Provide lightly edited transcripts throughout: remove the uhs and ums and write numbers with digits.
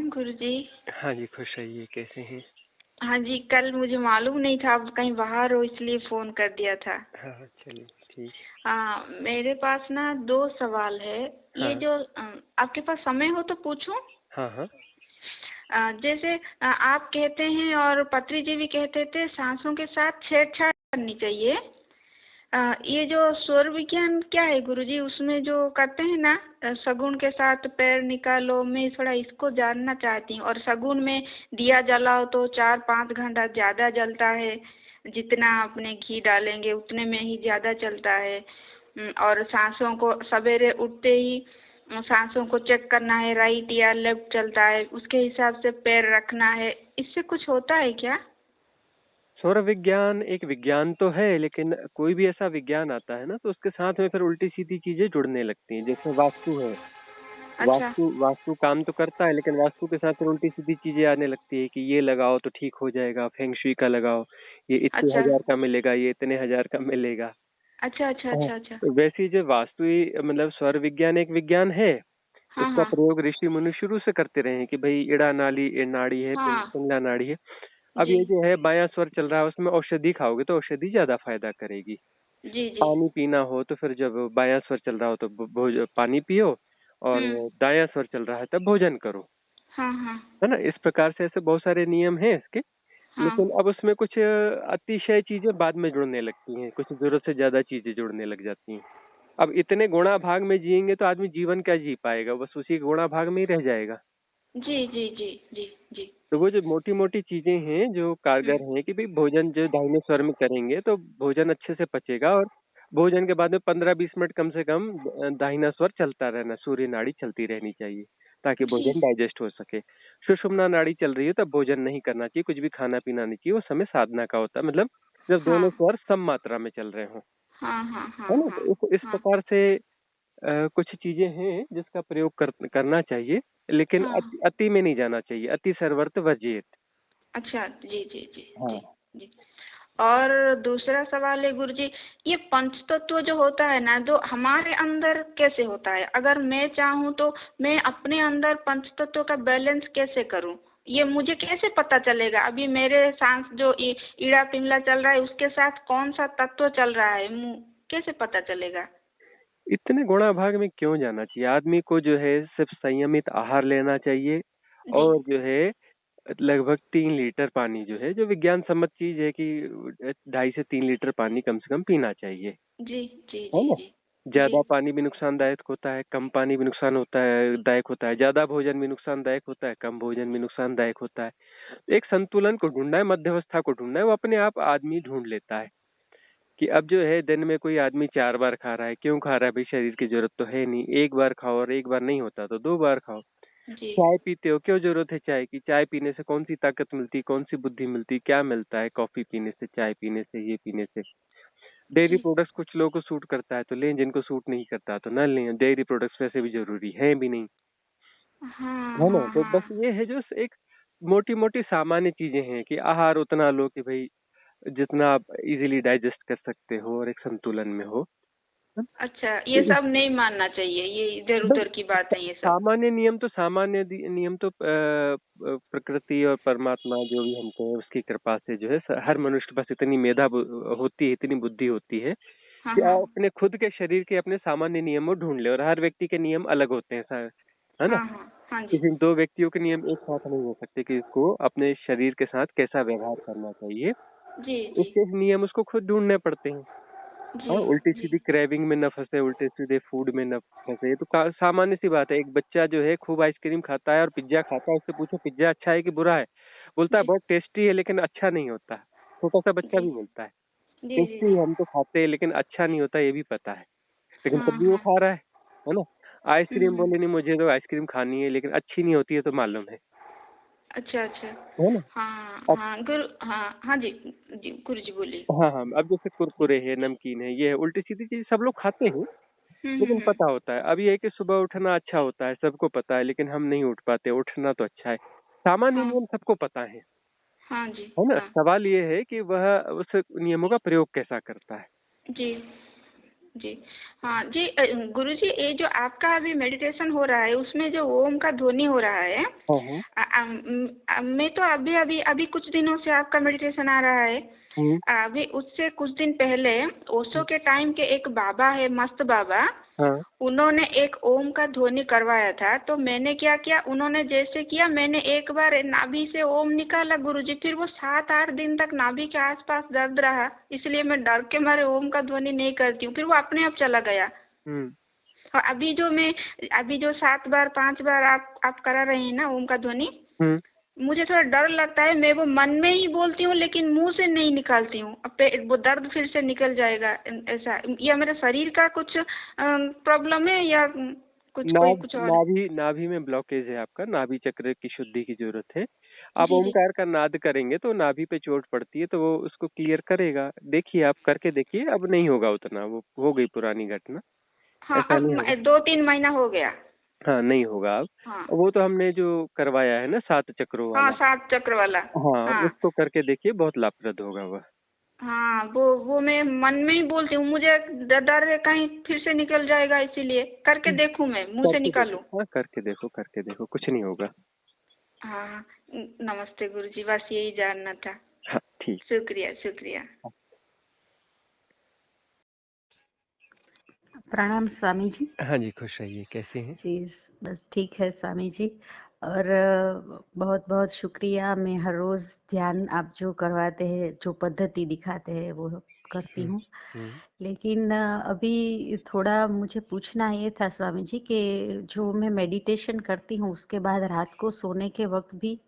प्रणाम गुरुजी। हाँ जी, खुश रहिए। कैसे हैं? हाँ जी, कल मुझे मालूम नहीं था आप कहीं बाहर हो, इसलिए फोन कर दिया था। हाँ हाँ, चलिए ठीक। मेरे पास ना 2 सवाल है। ये हाँ जो आपके पास समय हो तो पूछूं? हाँ हाँ। जैसे आप कहते हैं और पत्री जी भी कहते थे सांसों के साथ छेड़छाड़ करनी चाहिए। ये जो स्वर विज्ञान क्या है गुरुजी, उसमें जो करते हैं ना, शगुन के साथ पैर निकालो, मैं थोड़ा इसको जानना चाहती हूँ। और शगुन में दिया जलाओ तो 4-5 घंटा ज़्यादा जलता है, जितना अपने घी डालेंगे उतने में ही ज़्यादा चलता है। और सांसों को सवेरे उठते ही सांसों को चेक करना है, राइट या लेफ्ट चलता है, उसके हिसाब से पैर रखना है। इससे कुछ होता है क्या? सौर विज्ञान एक विज्ञान तो है, लेकिन कोई भी ऐसा विज्ञान आता है ना तो उसके साथ में फिर उल्टी सीधी चीजें जुड़ने लगती हैं। जैसे वास्तु है, अच्छा वास्तु वास्तु काम तो करता है, लेकिन वास्तु के साथ फिर उल्टी सीधी चीजें आने लगती है कि ये लगाओ तो ठीक हो जाएगा, फेंग शुई का लगाओ, ये इतने अच्छा हजार का मिलेगा, ये इतने हजार का मिलेगा। अच्छा अच्छा हाँ, अच्छा अच्छा। तो वैसे ही जो मतलब स्वर विज्ञान एक विज्ञान है। हाँ उसका हाँ प्रयोग ऋषि मुनि शुरू से करते रहे हैं कि भाई इड़ा नाली ये नाड़ी है, हाँ पिंगला नाड़ी है। अब जी ये जो है बायां स्वर चल रहा है, उसमें औषधि खाओगे तो औषधि ज्यादा फायदा करेगी। जी जी। पानी पीना हो तो फिर जब बायां स्वर चल रहा हो तो पानी पियो, और हम्म। दायां स्वर चल रहा है तब भोजन करो। हाँ हाँ है ना? इस प्रकार से ऐसे बहुत सारे नियम हैं इसके। हाँ। लेकिन अब उसमें कुछ अतिशय चीजें बाद में जुड़ने लगती हैं, कुछ जरूरत से ज्यादा चीजें जुड़ने लग जाती हैं। अब इतने गुणा भाग में जिएंगे तो आदमी जीवन क्या जी पाएगा, बस उसी गुणा भाग में ही रह जाएगा। जी जी जी जी जी। तो वो जो मोटी मोटी चीजें हैं जो कारगर हैं कि भाई भोजन जो दाहिने स्वर में करेंगे तो भोजन अच्छे से पचेगा, और भोजन के बाद में 15-20 मिनट कम से कम दाहिना स्वर चलता रहना, सूर्य नाड़ी चलती रहनी चाहिए ताकि जी भोजन डाइजेस्ट हो सके। सुषुम्ना नाड़ी चल रही है तब भोजन नहीं करना चाहिए, कुछ भी खाना पीना नहीं चाहिए। वो समय साधना का होता है, मतलब जब हाँ दोनों स्वर सम मात्रा में चल रहे हों। हाँ हाँ हाँ है ना? हाँ तो इस हाँ प्रकार से कुछ चीजें हैं जिसका प्रयोग करना चाहिए, लेकिन हाँ। अति में नहीं जाना चाहिए। अति सर्वर्थ वर्जित। अच्छा जी जी जी जी हाँ। जी। और दूसरा सवाल है गुरुजी, ये पंच तत्व जो होता है ना, जो हमारे अंदर कैसे होता है? अगर मैं चाहूँ तो मैं अपने अंदर पंच तत्व का बैलेंस कैसे करूँ? ये मुझे कैसे पता चलेगा? अभी मेरे सांस जो ईड़ा पिंगला चल रहा है, उसके साथ कौन सा तत्व चल रहा है, कैसे पता चलेगा? इतने गुणा भाग में क्यों जाना चाहिए? आदमी को जो है सिर्फ संयमित आहार लेना चाहिए, जी और जो है लगभग 3 लीटर पानी, जो है जो विज्ञान सम्मत चीज है कि 2.5 से 3 लीटर पानी कम से कम पीना चाहिए। जी जी है जी ना? जी जी ज्यादा पानी भी नुकसानदायक होता है, कम पानी भी नुकसान होता है दायक होता है, ज्यादा भोजन भी नुकसानदायक होता है, कम भोजन भी नुकसानदायक होता है। एक संतुलन को ढूंढना है, मध्यवस्था को ढूंढना है, वो अपने आप आदमी ढूंढ लेता है। कि अब जो है दिन में कोई आदमी 4 बार खा रहा है, क्यों खा रहा है भाई? शरीर की जरूरत तो है नहीं। एक बार खाओ, और एक बार नहीं होता तो 2 बार खाओ। जी चाय पीते हो, क्यों जरूरत है चाय की? चाय पीने से कौन सी ताकत मिलती, कौन सी बुद्धि मिलती, क्या मिलता है कॉफी पीने से, चाय पीने से, ये पीने से? डेयरी जी। प्रोडक्ट्स कुछ लोगों को सूट करता है तो लें, जिनको सूट नहीं करता तो न लें। डेयरी प्रोडक्ट्स वैसे भी जरूरी है भी नहीं। हाँ है ना? हाँ तो बस हाँ। ये है जो एक मोटी मोटी सामान्य चीजें हैं कि आहार उतना लो कि भाई जितना आप इजीली डाइजेस्ट कर सकते हो और एक संतुलन में हो। अच्छा, ये तो सब नहीं मानना चाहिए, ये इधर बस उधर की बात है ये सब। सामान्य नियम तो नियम तो प्रकृति और परमात्मा जो भी हमको है उसकी कृपा से जो है हर मनुष्य के पास इतनी मेधा होती है, इतनी बुद्धि होती है हाँ कि हाँ आप अपने खुद के शरीर के अपने सामान्य नियमों ढूंढ ले। और हर व्यक्ति के नियम अलग होते हैं, है ना? हाँ हाँ हाँ जी किसी दो व्यक्तियों के नियम एक साथ नहीं हो सकते कि इसको अपने शरीर के साथ कैसा व्यवहार करना चाहिए। जी जी उसके नियम उसको खुद ढूंढने पड़ते हैं। जी हाँ, उल्टी जी सीधी क्रेविंग में न फंसे, उल्टे सीधे फूड में न फंसे। ये तो सामान्य सी बात है। एक बच्चा जो है खूब आइसक्रीम खाता है और पिज्जा खाता है, उससे पूछो पिज्जा अच्छा है कि बुरा है, बोलता है जी बहुत टेस्टी है लेकिन अच्छा नहीं होता। छोटा सा बच्चा जी भी बोलता है जी जी टेस्टी जी। है, हम तो खाते हैं, लेकिन अच्छा नहीं होता ये भी पता है, लेकिन हाँ तब भी वो हाँ। खा रहा है ना? आइसक्रीम हम्म। बोले नहीं मुझे तो आइसक्रीम खानी है, लेकिन अच्छी नहीं होती है तो मालूम अच्छा अच्छा। है ना? हाँ अब हाँ गुरु, हाँ हाँ जी जी गुरु जी बोलिए। हाँ हाँ, अब जैसे कुरकुरे है, नमकीन है, ये है, उल्टी सीधी चीज सब लोग खाते हैं, लेकिन हम्म। पता होता है। अब ये है कि सुबह उठना अच्छा होता है, सबको पता है, लेकिन हम नहीं उठ पाते। उठना तो अच्छा है, सामान्य हाँ नियम सबको पता हाँ जी है ना? हाँ सवाल ये है कि वह उस नियमों का प्रयोग कैसा करता है। जी जी। हाँ जी, गुरुजी ये जो आपका अभी मेडिटेशन हो रहा है उसमें जो ओम का ध्वनि हो रहा है, हाँ हाँ। मैं तो अभी अभी अभी कुछ दिनों से आपका मेडिटेशन आ रहा है। हम्म अभी उससे कुछ दिन पहले ओशो के टाइम के एक बाबा है, मस्त बाबा, हाँ। उन्होंने एक ओम का ध्वनि करवाया था। तो मैंने क्या किया, उन्होंने जैसे किया, मैंने एक बार नाभि से ओम निकाला गुरुजी, फिर वो 7-8 दिन तक नाभि के आसपास दर्द रहा, इसलिए मैं डर के मारे ओम का ध्वनि नहीं करती हूँ, फिर वो अपने आप चला गया। हम्म और अभी जो 7 बार 5 बार आप करा रहे हैं ना ओम का ध्वनि, हम्म। मुझे थोड़ा डर लगता है। मैं वो मन में ही बोलती हूँ लेकिन मुंह से नहीं निकालती हूँ, अब वो दर्द फिर से निकल जाएगा ऐसा, या मेरे शरीर का कुछ प्रॉब्लम है या कुछ और है? नाभि नाभि में ब्लॉकेज है आपका, नाभि चक्र की शुद्धि की जरूरत है। आप जी जी। ओमकार का नाद करेंगे तो नाभि पे चोट पड़ती है, तो वो उसको क्लियर करेगा। देखिए, आप करके देखिए, अब नहीं होगा उतना, वो हो गई पुरानी घटना, हाँ, ऐसा अब नहीं होगा। 2-3 महीना हो गया। हाँ, नहीं होगा अब। हाँ वो तो हमने जो करवाया है ना 7 चक्रों हाँ, वाला, 7 चक्र वाला। हाँ, हाँ उसको करके देखिए, बहुत लाभप्रद होगा वह। हाँ, वो मैं मन में ही बोलती हूँ, मुझे डर है कहीं फिर से निकल जाएगा, इसीलिए करके देखूं, मैं मुंह से करके निकालूं। देखो, हाँ, करके देखो, कुछ नहीं होगा। हाँ, नमस्ते गुरुजी, बस यही जानना था। हाँ, ठीक। शुक्रिया शुक्रिया। प्रणाम स्वामी जी। हाँ जी, खुश रहिए। कैसे हैं? जी बस ठीक है स्वामी जी। और बहुत बहुत शुक्रिया। मैं हर रोज ध्यान आप जो करवाते हैं, जो पद्धति दिखाते हैं वो करती हम्म हूँ। हम्म लेकिन अभी थोड़ा मुझे पूछना ये था स्वामी जी कि जो मैं मेडिटेशन करती हूँ उसके बाद रात को सोने के वक्त भी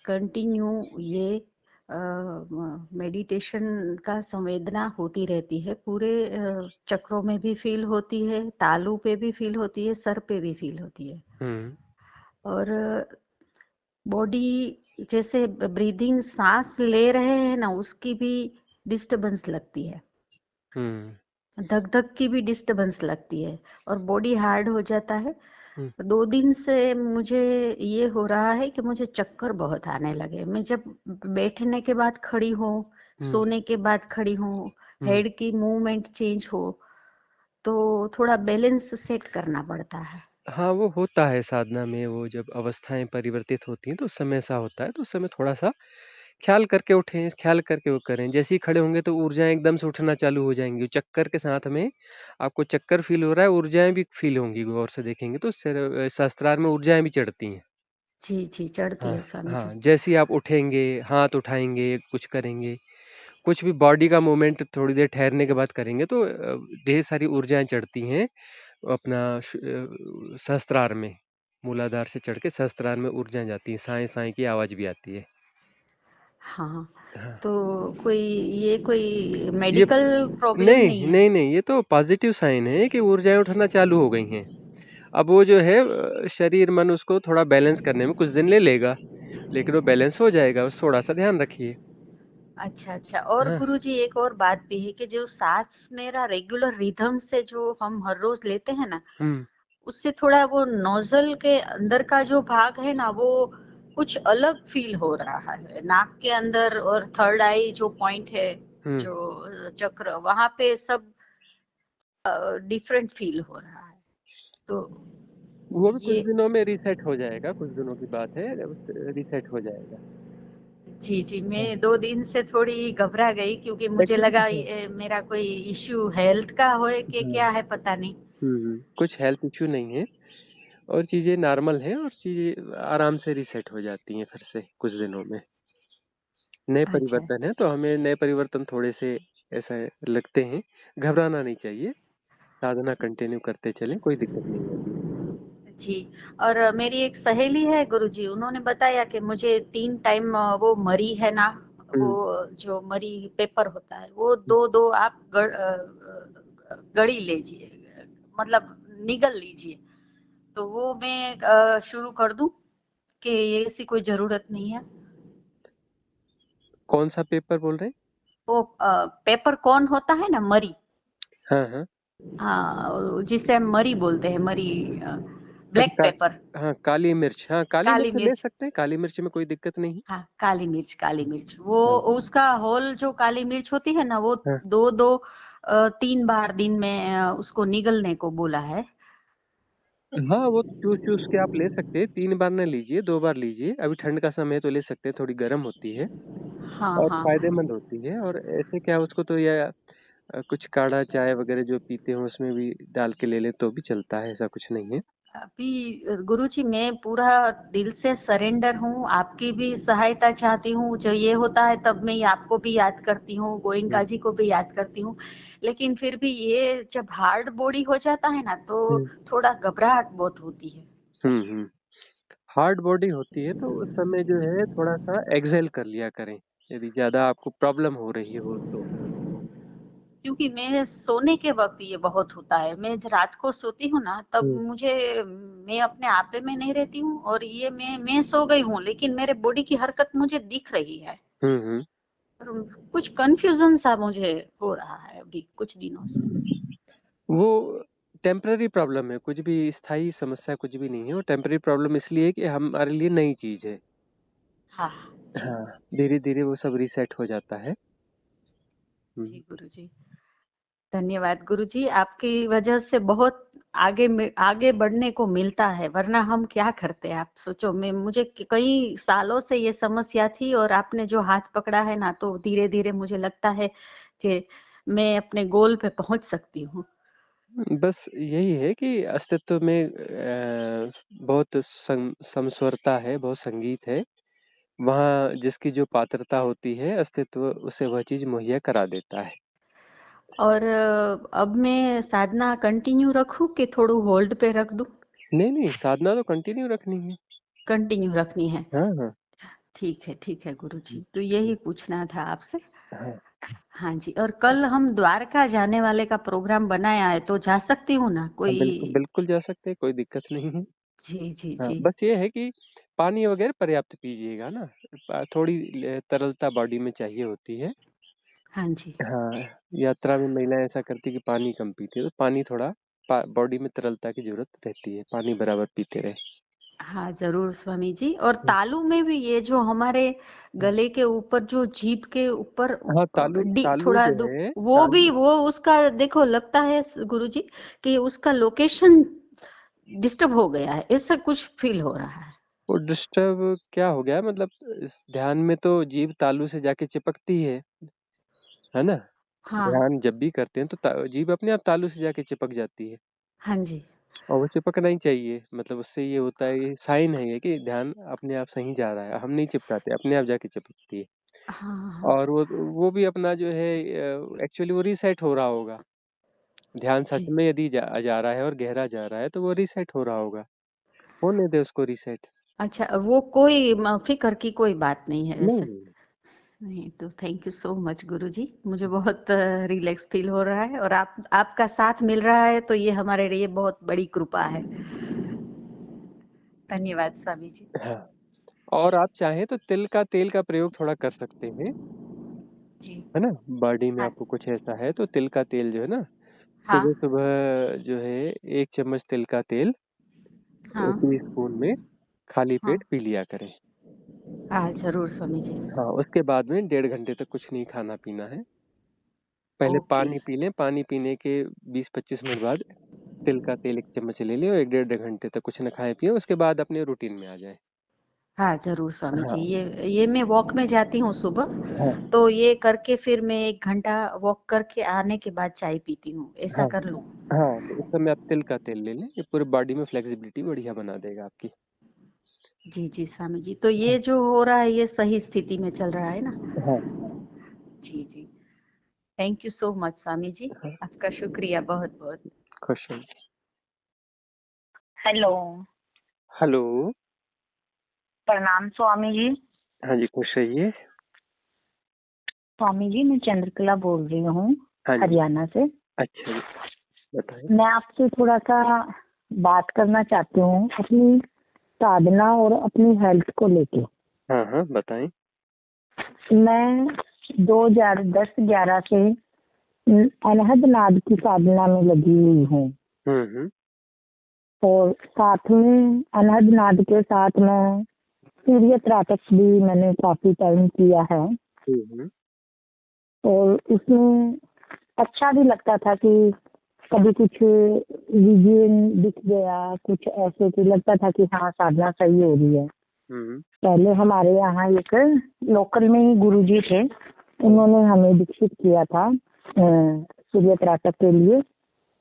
कंटिन्यू ये मेडिटेशन का संवेदना होती रहती है, पूरे चक्रों में भी फील होती है, तालू पे भी फील होती है, सर पे भी फील होती है। हम्म और बॉडी जैसे ब्रीदिंग, सांस ले रहे हैं ना, उसकी भी डिस्टरबेंस लगती है, हम्म धक धक की भी डिस्टरबेंस लगती है, और बॉडी हार्ड हो जाता है। हम्म 2 दिन से मुझे ये हो रहा है कि मुझे चक्कर बहुत आने लगे। मैं जब बैठने के बाद खड़ी हूँ, हम्म सोने के बाद खड़ी हूँ, हम्म। हेड की मूवमेंट चेंज हो, तो थोड़ा बैलेंस सेट करना पड़ता है। हाँ, वो होता है साधना में, वो जब अवस्थाएं परिवर्तित होती हैं तो उस समय ऐसा होता है। तो उस समय थोड़ा सा ख्याल करके उठें, ख्याल करके वो करें। जैसे ही खड़े होंगे तो ऊर्जाएं एकदम से उठना चालू हो जाएंगी। चक्कर के साथ में आपको चक्कर फील हो रहा है, ऊर्जाएं भी फील होंगी। गौर से देखेंगे तो शास्त्रार्थ में ऊर्जाएं भी चढ़ती हैं। जी जी, चढ़ती हाँ है स्वामी जी। हाँ, जैसे ही आप उठेंगे, हाथ उठाएंगे, कुछ करेंगे, कुछ भी बॉडी का मूवमेंट थोड़ी देर ठहरने के बाद करेंगे तो ढेर सारी ऊर्जाएं चढ़ती हैं अपना सहस्त्रार में। मूलाधार से चढ़ के सहस्त्रार में ऊर्जाएं जाती हैं, साए साए की आवाज भी आती है। हाँ, हाँ, तो कोई ये मेडिकल प्रॉब्लम नहीं नहीं है? नहीं नहीं, ये तो पॉजिटिव साइन है कि ऊर्जाएं उठना चालू हो गई हैं। अब वो जो है शरीर मन उसको थोड़ा बैलेंस करने में कुछ दिन ले लेगा, लेकिन वो बैलेंस हो जाएगा। बस थोड़ा सा ध्यान रखिए। अच्छा अच्छा। और हाँ। गुरुजी एक और बात भी है कि जो सांस मेरा रेगुलर रिदम से जो हम हर रोज लेते हैं ना, हम्म उससे थोड़ा वो नोजल के अंदर का जो भाग है ना, वो कुछ अलग फील हो रहा है नाक के अंदर, और थर्ड आई जो पॉइंट है, हम्म। जो चक्र, वहां पे सब डिफरेंट फील हो रहा है। तो वो भी कुछ ये, दिनों में रीसेट हो जाएगा, कुछ दिनों की बात है, रीसेट हो जाएगा। जी जी, हाँ, मैं 2 दिन से थोड़ी घबरा गई क्योंकि मुझे एक्चुअली लगा मेरा कोई इश्यू हेल्थ का हो कि हाँ, क्या है, पता नहीं। कुछ हेल्थ इश्यू नहीं है, और चीजें नॉर्मल हैं, और चीजें आराम से रीसेट हो जाती हैं फिर से कुछ दिनों में। नए अच्छा परिवर्तन है तो हमें नए परिवर्तन थोड़े से ऐसा लगते हैं। घबराना नहीं चाहिए, साधना कंटिन्यू करते चलें, कोई दिक्कत नहीं होगी। जी। और मेरी एक सहेली है गुरुजी, उन्होंने बताया कि मुझे 3 टाइम वो मरी है ना, वो हम्म जो मरी पेपर होता है, वो दो दो आप गड़ी लीजिए, मतलब निगल लीजिए। तो वो मैं शुरू कर दूं कि ये ऐसी कोई जरूरत नहीं है? कौन सा पेपर बोल रहे हैं? वो पेपर कौन होता है ना, मरी। हाँ हाँ। हाँ, जिसे हम मरी बोलते हैं, मरी, अच्छा, ब्लैक पेपर, हाँ, काली मिर्च, हाँ, काली काली मिर्च ले मिर्च। सकते हैं, काली मिर्च में कोई दिक्कत नहीं। हाँ, काली मिर्च, काली मिर्च, वो हाँ उसका होल जो काली मिर्च होती है ना, वो हाँ। दो दो 3 बार दिन में उसको निगलने को बोला है। हाँ, वो चूस-चूस के आप ले सकते हैं, 3 बार ना लीजिए, 2 बार लीजिए। अभी ठंड का समय है तो ले सकते हैं, थोड़ी गर्म होती है हाँ, और हाँ। फ़ायदेमंद होती है। और ऐसे क्या उसको तो या कुछ काढ़ा चाय वगैरह जो पीते हो उसमें भी डाल के ले लें तो भी चलता है, ऐसा कुछ नहीं है। अभी गुरुजी मैं पूरा दिल से सरेंडर हूँ, आपकी भी सहायता चाहती हूँ। जो ये होता है तब मैं आपको भी याद करती हूँ, गोयनका जी को भी याद करती हूँ। लेकिन फिर भी ये जब हार्ड बॉडी हो जाता है ना तो हुँ। थोड़ा घबराहट बहुत होती है। हुँ। हार्ड बॉडी होती है तो उस समय जो है थोड़ा-सा एक्सहेल कर लिया करें, यदि ज़्यादा आपको प्रॉब्लम हो रही हो तो। क्योंकि मैं सोने के वक्त ये बहुत होता है। मैं रात को सोती हूँ ना तब हुँ। मैं अपने आपे में नहीं रहती हूँ और ये मैं सो गई हूँ लेकिन मेरे बॉडी की हरकत मुझे दिख रही है। हुँ। और कुछ कंफ्यूजन सा मुझे हो रहा है अभी कुछ दिनों से। वो टेम्पररी प्रॉब्लम है, कुछ भी स्थायी समस्या कुछ भी नहीं है। वो टेम्पररी प्रॉब्लम इसलिए है कि हमारे लिए नई चीज़ है। हाँ जी। हाँ, धीरे-धीरे वो सब रीसेट हो जाता है। जी हुँ। गुरुजी, धन्यवाद गुरुजी। आपकी वजह से बहुत आगे बढ़ने को मिलता है, वरना हम क्या करते। आप सोचो, मुझे कई सालों से ये समस्या थी और आपने जो हाथ पकड़ा है ना तो धीरे धीरे मुझे लगता है कि मैं अपने गोल पे पहुंच सकती हूँ। बस यही है कि अस्तित्व में बहुत समस्वरता है, बहुत संगीत है। वहाँ जिसकी जो पात्रता होती है, अस्तित्व उसे वह चीज़ मुहैया करा देता है। और अब मैं साधना कंटिन्यू रखूं कि थोड़ा होल्ड पे रख दूं? नहीं, साधना तो कंटिन्यू रखनी है। कंटिन्यू रखनी है। हाँ। ठीक है गुरुजी, हुँ, तो यही पूछना था आपसे। हाँ। हाँ जी, और कल हम द्वारका जाने वाले का प्रोग्राम बनाया है तो जा सकती हूँ ना हाँ, कोई? बिल्कुल जा सकते हैं, कोई दिक्कत नहीं है। जी जी हाँ, जी। बस ये है कि पानी वगैरह पर्याप्त पीजिएगा ना। थोड़ी तरलता बॉडी में चाहिए होती है। हाँ जी। हाँ, यात्रा में महिलाएं ऐसा करती कि पानी कम पीती है, तो पानी थोड़ा बॉडी में तरलता की जरूरत रहती है, पानी बराबर पीते रहे। हाँ जरूर स्वामी जी। और तालू में भी ये जो हमारे गले के ऊपर जो जीभ के ऊपर हाँ, तालु तालु थोड़ा जो दुख, है वो भी तालु वो उसका देखो लगता है गुरुजी कि उसका लोकेशन डिस्टर्ब हो गया है, ऐसा कुछ फील हो रहा है। वो डिस्टर्ब क्या हो गया, मतलब इस ध्यान में तो जीभ तालु से जाके चिपकती है ना। हाँ। ध्यान जब भी करते हैं तो जीभ अपने आप तालु से जाके चिपक जाती है। हाँ जी। और वो चिपकना ही चाहिए, मतलब उससे ये होता है, ये साइन है ये कि ध्यान अपने आप सही जा रहा है। हम नहीं चिपकाते, अपने आप जाके चिपकती है। हाँ हाँ। और वो भी अपना जो है एक्चुअली वो रीसेट हो रहा होगा। ध्यान सच जी। में यदि जा रहा है और गहरा जा रहा है तो वो रीसेट हो रहा होगा। होने दे उसको रीसेट। अच्छा, वो कोई फिक्र की कोई बात नहीं है वैसे? नहीं। नहीं तो थैंक यू सो मच गुरुजी, मुझे बहुत रिलैक्स फील हो रहा है और आपका साथ मिल रहा है तो ये हमारे लिए बहुत बड़ी कृपा है। धन्यवाद स्वामी जी। हाँ, और आप चाहें तो तिल का तेल का प्रयोग थोड़ा कर सकते हैं, जी। है ना। बॉडी में हाँ आपको कुछ ऐसा है तो तिल का तेल जो है ना, हाँ सुबह सुबह जो है 1 चम्मच तिल का तेल हाँ। टी स्पून में खाली हाँ पेट पी लिया करें। हाँ जरूर स्वामी जी। हाँ, उसके बाद में 1.5 घंटे तक कुछ नहीं खाना पीना है। पहले ओके। पानी पी लें, पानी पीने के 20-25 मिनट बाद तिल का तेल 1 चम्मच ले लें और 1 डेढ़ घंटे तक कुछ न खाए पिए, उसके बाद अपने रूटीन में आ जाए। हाँ जरूर स्वामी जी, हाँ। ये मैं वॉक में जाती हूँ सुबह, हाँ। तो ये करके फिर मैं 1 घंटा वॉक करके आने के बाद चाय पीती हूँ, ऐसा हाँ। कर लूँ? हाँ, तो उस समय आप तिल का तेल ले लें, ये पूरी बॉडी में फ्लेक्सिबिलिटी बढ़िया बना देगा आपकी। जी जी स्वामी जी, तो ये जो हो रहा है ये सही स्थिति में चल रहा है ना? हाँ। जी जी। Thank you so much Swami ji, हाँ, आपका शुक्रिया बहुत बहुत। खुश रहिए। हेलो। हेलो। प्रणाम स्वामी जी। हाँ जी, खुश रहिए। स्वामी जी मैं चंद्रकला बोल रही हूँ, हाँ जी। हरियाणा से। अच्छा जी, बताइए। मैं आपसे थोड़ा सा बात करना चाहती हूँ अपनी साधना और अपनी हेल्थ को लेके। हाँ, बताएं। मैं 2010-11 से अनहद नाद की साधना में लगी हुई हूँ हम्म। और साथ में अनहद नाद के साथ में सूर्य त्राटक भी मैंने काफी टाइम किया है। हम्म। और उसमें अच्छा भी लगता था कि कभी कुछ विजन दिख गया, कुछ ऐसे कि लगता था कि हाँ साधना सही हो रही है। पहले हमारे यहाँ एक लोकल में ही गुरुजी थे, उन्होंने हमें दीक्षित किया था सूर्य त्राटक के लिए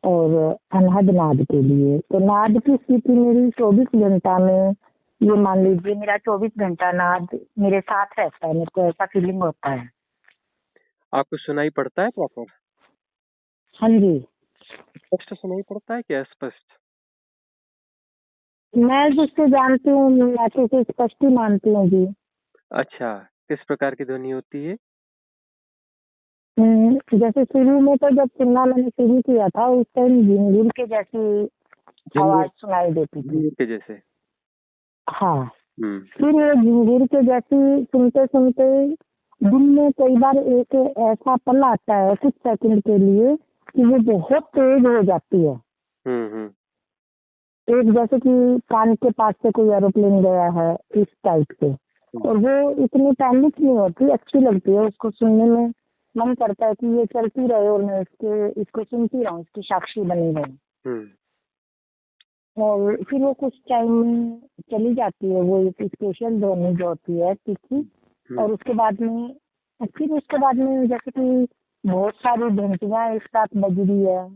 और अनहद नाद के लिए। तो नाद की स्थिति मेरी 24 घंटा में, ये मान लीजिए मेरा 24 घंटा नाद मेरे साथ रहता है, मेरे को ऐसा फीलिंग होता है। आपको सुनाई पड़ता है प्रॉपर? हाँ जी, स्पष्ट सुनाई पड़ता है क्या स्पष्ट? मैं जिससे जानती हूँ मैं तो उसे स्पष्ट ही मानती हूँ जी। अच्छा, किस प्रकार की ध्वनि होती है? जैसे शुरू में तो जब सुनना मैंने शुरू किया था उस टाइम झिंगुर के जैसी आवाज सुनाई देती थी। झिंगुर के जैसे? हाँ, फिर वो झिंगुर के जैसी सुनते सुनते दिन में कई बार एक ऐसा पल आता है कुछ सेकंड के लिए कि वो बहुत तेज हो जाती है। एक जैसे कि कान के पास से कोई एरोप्लेन गया है इस टाइप से, और वो इतनी पैनिक नहीं होती, अच्छी लगती है उसको सुनने में। मन करता है कि ये चलती रहे और मैं इसको सुनती रहूं, इसकी साक्षी बनी रहूं। और फिर वो कुछ टाइम में चली जाती है, वो एक स्पेशल ध्वनि जो होती है तीखी। और उसके बाद में जैसे कि बहुत सारी घंटियां एक साथ बज रही है,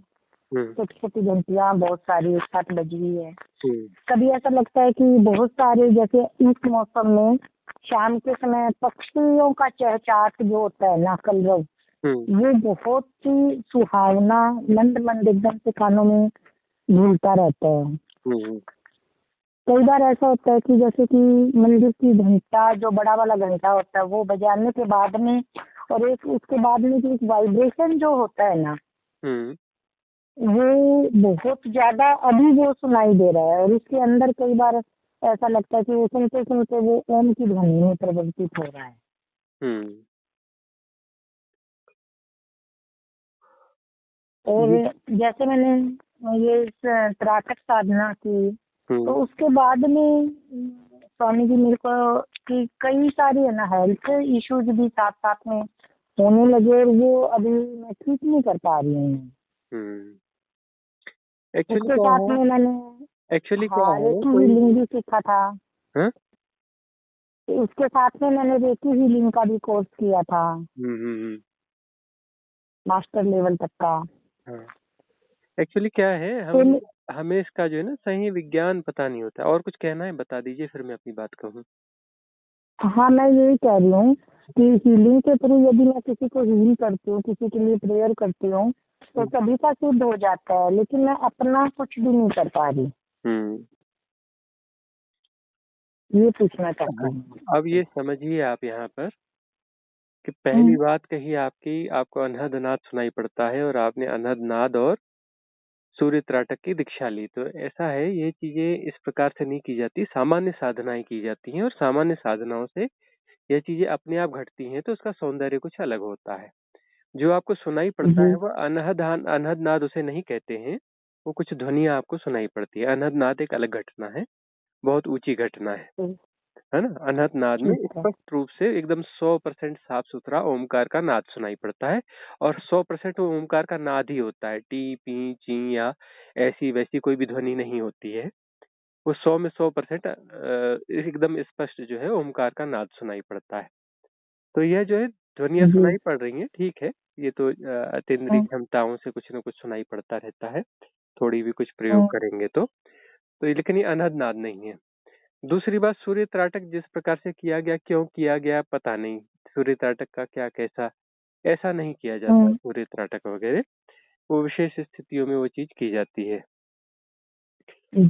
छोटी छोटी घंटियां बहुत सारी एक साथ बज रही है। कभी ऐसा लगता है कि बहुत सारे, जैसे इस मौसम में शाम के समय पक्षियों का चहचहाट जो होता है ना, कलरव, वो बहुत ही सुहावना मंद मंद एकदम से कानों में घूमता रहता है। कई बार ऐसा होता है कि जैसे कि मंदिर की घंटा, जो बड़ा वाला घंटा होता है, वो बजाने के बाद में और एक उसके बाद में जो वाइब्रेशन जो होता है ना, वो बहुत ज्यादा अभी वो सुनाई दे रहा है। और उसके अंदर कई बार ऐसा लगता है कि वो सुनते सुनते वो ओम की ध्वनि में परिवर्तित हो रहा है। और जैसे मैंने ये त्राटक साधना की तो उसके बाद में स्वामी जी मेरे को कि कई सारी है ना हेल्थ इश्यूज भी साथ साथ में होने लगे, और वो अभी मैं ठीक नहीं कर पा रही हूँ। उसके साथ में मैंने रेकी हीलिंग भी सीखा था। उसके साथ में मैंने रेकी हीलिंग का भी कोर्स किया था, मास्टर लेवल तक का। एक्चुअली क्या है, हमें इसका जो है ना सही विज्ञान पता नहीं होता। और कुछ कहना है बता दीजिए, फिर मैं अपनी बात कहूँ। हाँ, मैं यही कह रही हूँ कि हीलिंग के थ्रू यदि मैं किसी को हील करती हूँ, किसी के लिए प्रेयर करती हूँ, तो सभी का शुद्ध हो जाता है, लेकिन मैं अपना कुछ भी नहीं कर पा रही। ये पूछना चाहती हूँ। अब ये समझिए आप यहाँ पर कि पहली बात कही आपको अनहद नाद सुनाई पड़ता है और आपने अनहद नाद और सूर्य त्राटक की दीक्षा ली। तो ऐसा है, ये चीजें इस प्रकार से नहीं की जाती, सामान्य साधनाएं की जाती हैं और सामान्य साधनाओं से ये चीजें अपने आप घटती हैं, तो उसका सौंदर्य कुछ अलग होता है। जो आपको सुनाई पड़ता है वो अनहद नाद उसे नहीं कहते हैं, वो कुछ ध्वनियां आपको सुनाई पड़ती है। अनहद नाद एक अलग घटना है, बहुत ऊंची घटना है ना। अनहद नाद में स्पष्ट रूप से एकदम 100% साफ सुथरा ओमकार का नाद सुनाई पड़ता है, और 100% वो ओमकार का नाद ही होता है। टी पी ची या ऐसी वैसी कोई भी ध्वनि नहीं होती है। वो 100 में 100% एकदम स्पष्ट जो है ओमकार का नाद सुनाई पड़ता है। तो यह जो है ध्वनियां सुनाई पड़ रही हैं, ठीक है, ये तो अतीन्द्रिय क्षमताओं से कुछ न कुछ सुनाई पड़ता रहता है, थोड़ी भी कुछ प्रयोग करेंगे तो लेकिन ये अनहद नाद नहीं है। दूसरी बात, सूर्य त्राटक जिस प्रकार से किया गया, क्यों किया गया पता नहीं। सूर्य त्राटक का क्या कैसा, ऐसा नहीं किया जाता सूर्य त्राटक वगैरह, वो विशेष स्थितियों में वो चीज की जाती है।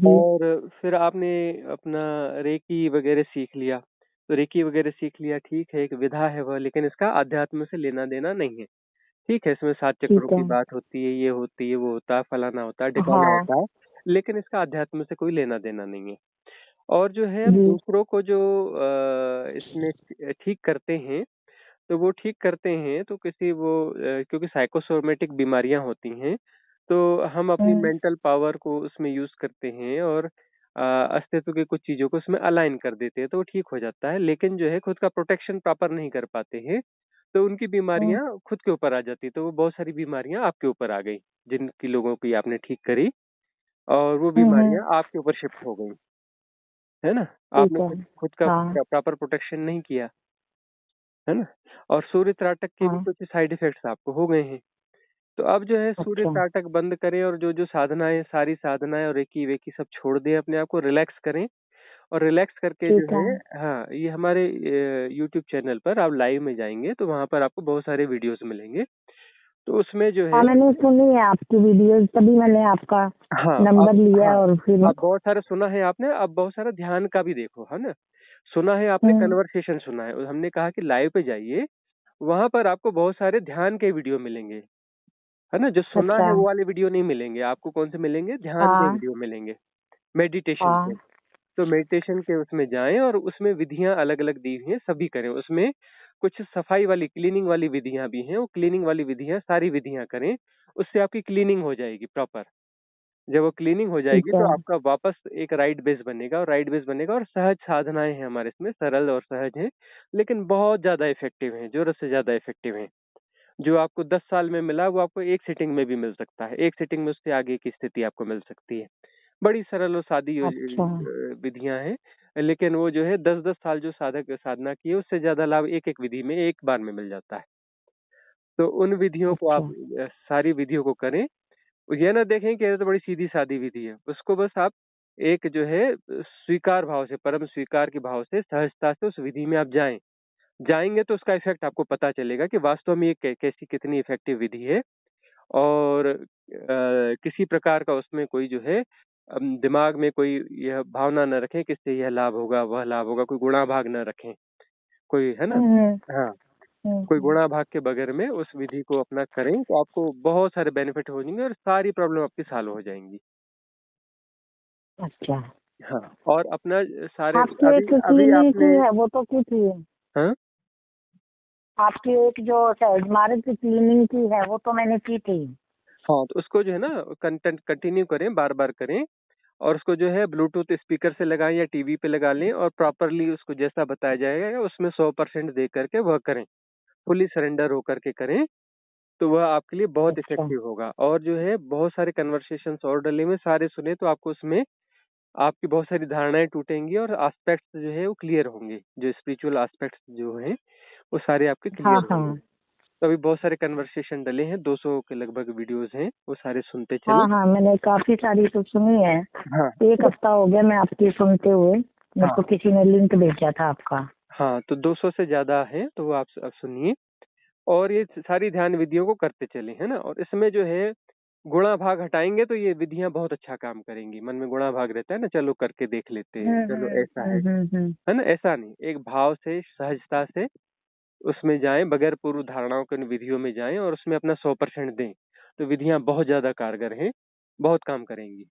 और फिर आपने अपना रेकी वगैरह सीख लिया, तो रेकी वगैरह सीख लिया, ठीक है, एक विधा है वह, लेकिन इसका अध्यात्म से लेना देना नहीं है। ठीक है, इसमें 7 चक्रों की बात होती है, ये होती है, वो होता है, फलाना होता है, ढिकाना होता है, लेकिन इसका अध्यात्म से कोई लेना देना नहीं है। और जो है दूसरों को जो इसमें ठीक करते हैं, तो वो ठीक करते हैं तो क्योंकि साइकोसोमेटिक बीमारियां होती हैं, तो हम अपनी मेंटल पावर को उसमें यूज करते हैं और अस्तित्व की कुछ चीजों को उसमें अलाइन कर देते हैं, तो वो ठीक हो जाता है। लेकिन जो है खुद का प्रोटेक्शन प्रॉपर नहीं कर पाते हैं, तो उनकी बीमारियां खुद के ऊपर आ जाती, तो वो बहुत सारी बीमारियां आपके ऊपर आ गई, जिनकी लोगों की आपने ठीक करी और वो बीमारियां आपके ऊपर शिफ्ट हो गई, है ना। आपने ठीक है। खुद का हाँ प्रॉपर प्रोटेक्शन नहीं किया, है ना। और सूर्य त्राटक के भी हाँ। कुछ साइड इफेक्ट्स आपको हो गए हैं। तो अब जो है सूर्य अच्छा त्राटक बंद करें और जो जो साधनाएं, सारी साधनाएं और रेकी वेकी सब छोड़ दें, अपने आप को रिलैक्स करें। और रिलैक्स करके जो ठीक है। है, हाँ, ये हमारे यूट्यूब चैनल पर आप लाइव में जाएंगे तो वहां पर आपको बहुत सारे वीडियोस मिलेंगे। तो उसमें जो है, हाँ मैंने सुनी है आपकी वीडियोस, तभी मैंने आपका हाँ, नंबर अब, लिया हाँ, और फिर अब बहुत सारा सुना है आपने, अब बहुत सारा ध्यान का भी देखो, है ना। सुना है आपने, हम्म, कन्वर्सेशन सुना है, और हमने कहा कि लाइव पे जाइए, वहां पर आपको बहुत सारे ध्यान के वीडियो मिलेंगे, है ना। जो सुना अच्छा। है वो वाले वीडियो नहीं मिलेंगे आपको, कौन से मिलेंगे, ध्यान के हाँ वीडियो मिलेंगे, मेडिटेशन के। हाँ। तो मेडिटेशन के उसमें जाएं और उसमें विधियां अलग अलग दी हुई हैं, सभी करें। उसमें कुछ सफाई वाली, क्लीनिंग वाली विधियां भी हैं, वो क्लीनिंग वाली विधियां, सारी विधियां करें, उससे आपकी क्लीनिंग हो जाएगी प्रॉपर। जब वो क्लीनिंग हो जाएगी ठीक है। तो आपका वापस एक राइट बेस बनेगा, और राइट बेस बनेगा, और सहज साधनाएं हैं हमारे इसमें, सरल और सहज हैं, लेकिन बहुत ज्यादा इफेक्टिव हैं, जरूरत से ज्यादा इफेक्टिव हैं। जो आपको 10 साल में मिला वो आपको एक सिटिंग में भी मिल सकता है, एक सिटिंग में उससे आगे की स्थिति आपको मिल सकती है। बड़ी सरल और सादी अच्छा विधियां हैं, लेकिन वो जो है 10-10 साल जो साधक साधना की है, उससे ज्यादा लाभ एक एक विधि में एक बार में मिल जाता है। तो उन विधियों को आप, अच्छा। सारी विधियों को करें। ये ना देखें कि ये तो बड़ी सीधी सादी विधि है, उसको बस आप एक जो है स्वीकार भाव से, परम स्वीकार के भाव से, सहजता से उस विधि में आप जाएंगे तो उसका इफेक्ट आपको पता चलेगा कि वास्तव में ये कैसी, कितनी इफेक्टिव विधि है। और किसी प्रकार का उसमें कोई जो है दिमाग में कोई यह भावना न रखें कि इससे यह लाभ होगा, वह लाभ होगा, कोई गुणा भाग न रखें, कोई, है ना। हम्म हाँ, हम्म, कोई हम्म, गुणा भाग के बगैर में उस विधि को अपना करें तो आपको बहुत सारे बेनिफिट हो जाएंगे और सारी प्रॉब्लम आपकी सॉल्व हो जाएंगी। अच्छा। हाँ, और अपना सारे, आपकी अभी एक अभी क्लिनिक आपने, है वो तो की थी, हाँ, आपकी एक जो सहज मार्ग की क्लिनिक की है वो तो मैंने की थी। हाँ, तो उसको जो है ना कंटेंट कंटिन्यू करें, बार बार करें, और उसको जो है ब्लूटूथ स्पीकर से लगाएं या टीवी पे लगा लें, और प्रॉपरली उसको जैसा बताया जाएगा उसमें 100% दे करके वह करें, फुली सरेंडर होकर के करें। तो वह आपके लिए बहुत अच्छा इफेक्टिव होगा। और जो है बहुत सारे कन्वर्सेशंस और डले में सारे सुने तो आपको उसमें आपकी बहुत सारी धारणाएं टूटेंगी और एस्पेक्ट्स जो है वो क्लियर होंगे, जो स्पिरिचुअल एस्पेक्ट्स जो हैं वो सारे आपके हाँ क्लियर होंगे। हाँ। तो अभी बहुत सारे कन्वर्सेशन डले हैं, 200 के लगभग वीडियोस हैं, वो सारे सुनते चलें। हाँ हाँ मैंने काफी सारी तो सुनी है। हाँ, एक हफ्ता हो गया मैं आपकी सुनते हुए, मेरे को हाँ, किसी ने लिंक भेजा था आपका। हाँ, तो 200 से ज्यादा है, तो वो आप सुनिए। और ये सारी ध्यान विधियों को करते चलें, है ना। और इसमें जो है गुणा भाग हटाएंगे तो ये विधियां बहुत अच्छा काम करेंगी। मन में गुणा भाग रहता है ना, चलो करके देख लेते हैं, चलो ऐसा है ना, ऐसा नहीं, एक भाव से, सहजता से उसमें जाएं, बगैर पूर्व धारणाओं के उन विधियों में जाएं और उसमें अपना 100% दें। तो विधियां बहुत ज्यादा कारगर हैं, बहुत काम करेंगी।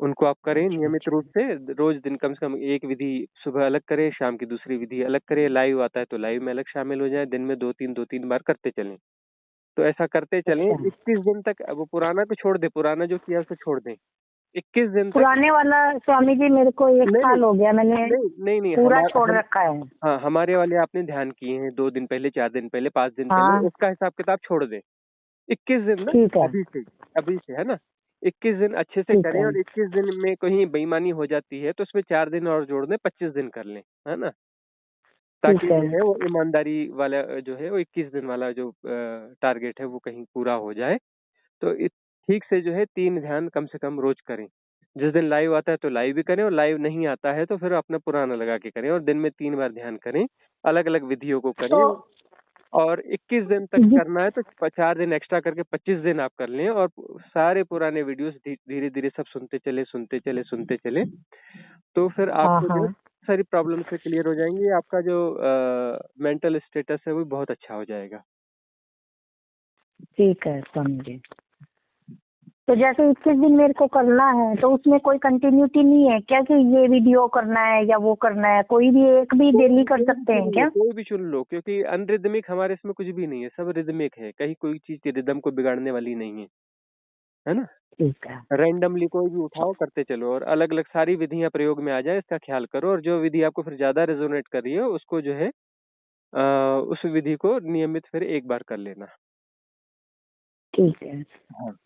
उनको आप करें अच्छा नियमित अच्छा। रूप से, रोज दिन कम से कम एक विधि सुबह अलग करें, शाम की दूसरी विधि अलग करें, लाइव आता है तो लाइव में अलग शामिल हो जाए, दिन में 2-3 बार करते चलें। तो ऐसा करते चलें अच्छा 21 दिन तक। अब वो पुराना को छोड़ दे, पुराना जो किया उसे छोड़ दें 21 दिन तक। पुराने वाला स्वामी जी मेरे को एक नहीं, साल हो गया, मैंने नहीं, नहीं, नहीं, पूरा हमारा छोड़ हम, रखा है। हाँ, हमारे वाले आपने ध्यान किए हैं 2 दिन पहले, 4 दिन पहले, 5 दिन पहले, हाँ उसका हिसाब किताब छोड़ दें। 21 दिन ना, ठीक है। अभी से है ना, 21 दिन अच्छे से ठीक करें। है। और 21 दिन में कहीं बेईमानी हो जाती है तो उसमें 4 दिन और जोड़ दें, 25 दिन कर लें, है ना। ताकि ठीक है। जो है वो ईमानदारी वाला जो है वो 21 दिन वाला जो टारगेट है वो कहीं पूरा हो जाए। तो ठीक से जो है 3 ध्यान कम से कम रोज करें। जिस दिन लाइव आता है तो लाइव भी करें, और लाइव नहीं आता है तो फिर अपना पुराना लगा के करें, और दिन में 3 बार ध्यान करें, अलग अलग विधियों को तो करें। और 21 दिन तक करना है तो 4 दिन एक्स्ट्रा करके 25 दिन आप कर लें, और सारे पुराने वीडियोस धीरे धीरे सब सुनते चले। तो फिर हाँ आपको जो है हाँ सारी प्रॉब्लम से क्लियर हो जाएंगी, आपका जो मेंटल स्टेटस है वो बहुत अच्छा हो जाएगा। ठीक है स्वामी जी। तो जैसे 21 दिन मेरे को करना है तो उसमें कोई कंटिन्यूटी नहीं है क्या कि ये वीडियो करना है या वो करना है, कोई भी एक भी डेली कर सकते हैं क्या? कोई भी चुन लो, क्योंकि अनरिदमिक हमारे इसमें कुछ भी नहीं है, सब रिदमिक है, कहीं कोई चीज की रिदम को बिगाड़ने वाली नहीं है ना। ठीक है। रैंडमली कोई भी उठाओ, करते चलो, और अलग अलग सारी विधियां प्रयोग में आ जाए इसका ख्याल करो। और जो विधि आपको फिर ज्यादा रेजोनेट कर रही है उसको जो है उस विधि को नियमित फिर एक बार कर लेना। ठीक है। हाँ।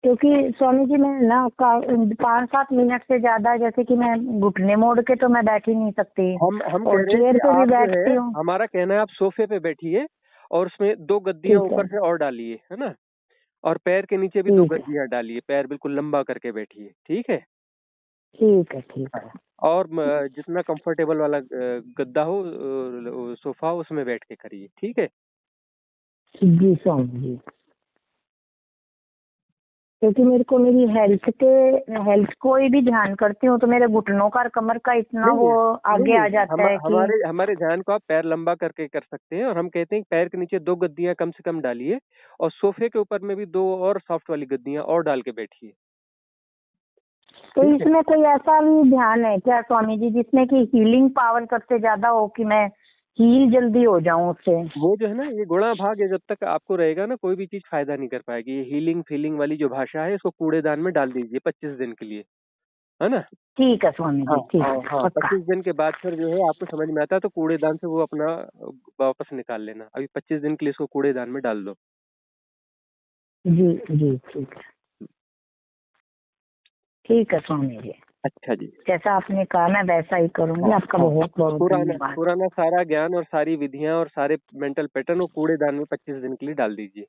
क्योंकि स्वामी जी मैं ना 5-7 मिनट से ज्यादा, जैसे कि मैं घुटने मोड़ के तो मैं बैठ ही नहीं सकती, हम और कह रहे हैं चेयर कि पे भी आप जो बैठती है, हूँ। हमारा कहना है आप सोफे पे बैठिए और उसमें 2 गद्दियां ठीक है, ऊपर से और डालिए, है ना, और पैर के नीचे भी 2 ठीक है, गद्दियां डालिए, पैर बिल्कुल लंबा करके बैठिए, ठीक है। ठीक है, ठीक है। और जितना कंफर्टेबल वाला गद्दा हो, सोफा हो, उसमें बैठ के करिए, ठीक है। जी स्वामी जी, क्योंकि मेरे को मेरी हेल्थ को ही भी ध्यान करती हूँ, तो मेरे घुटनों का और कमर का इतना वो आगे आ जाता है कि हमारे ध्यान को आप पैर लंबा करके कर सकते हैं, और हम कहते हैं कि पैर के नीचे 2 गद्दियां कम से कम डालिए, और सोफे के ऊपर में भी 2 और सॉफ्ट वाली गद्दियां और डाल के बैठिए। तो ठीक है। इसमें कोई ऐसा भी ध्यान है क्या स्वामी जी, जिसमें कि हीलिंग पावर सबसे ज्यादा हो, कि मैं हील जल्दी हो जाऊं उससे? वो जो है ना, ये गुणा भाग है, जब तक आपको रहेगा ना कोई भी चीज फायदा नहीं कर पाएगी। ये हीलिंग फीलिंग वाली जो भाषा है, इसको कूड़ेदान में डाल दीजिए 25 दिन के लिए, है ना। ठीक है स्वामी जी, ठीक है, हाँ, पक्का। 25 दिन के बाद फिर जो है आपको समझ में आता है तो कूड़ेदान से वो अपना वापस निकाल लेना। अभी 25 दिन के लिए इसको कूड़ेदान में डाल दो। जी जी, ठीक है, ठीक है स्वामी जी। अच्छा जी। जैसा आपने कहा मैं वैसा ही करूंगी। आपका बहुत बहुत धन्यवाद। पुराना सारा ज्ञान और सारी विधियां और सारे मेंटल पैटर्न वो कूड़ेदान में 25 दिन के लिए डाल दीजिए।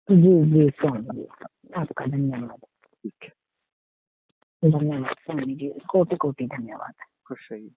जी जी स्वामी जी, आपका धन्यवाद। ठीक है, धन्यवाद स्वामी जी, कोटि कोटि धन्यवाद। खुश रहिए।